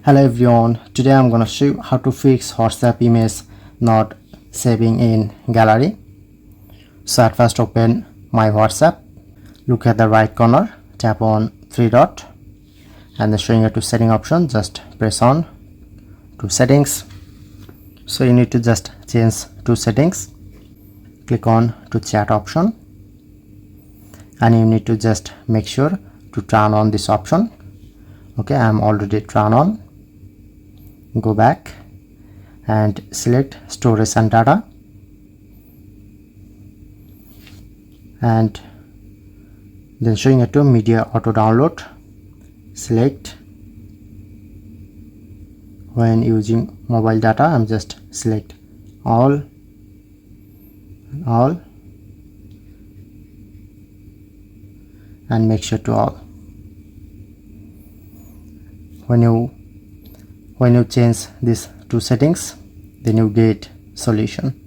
Hello everyone, today I'm gonna show you how to fix WhatsApp image not saving in gallery. So at first open my WhatsApp, look at the right corner, tap on three dot and then showing you to setting option, just press on to settings. So you need to just change to settings, click on to chat option and you need to just make sure to turn on this option. Okay, I'm already turned on. Go back and select storage and data and then showing it to media auto download. Select when using mobile data, I'm just select all and make sure to all. When you change these two settings, then you get solution.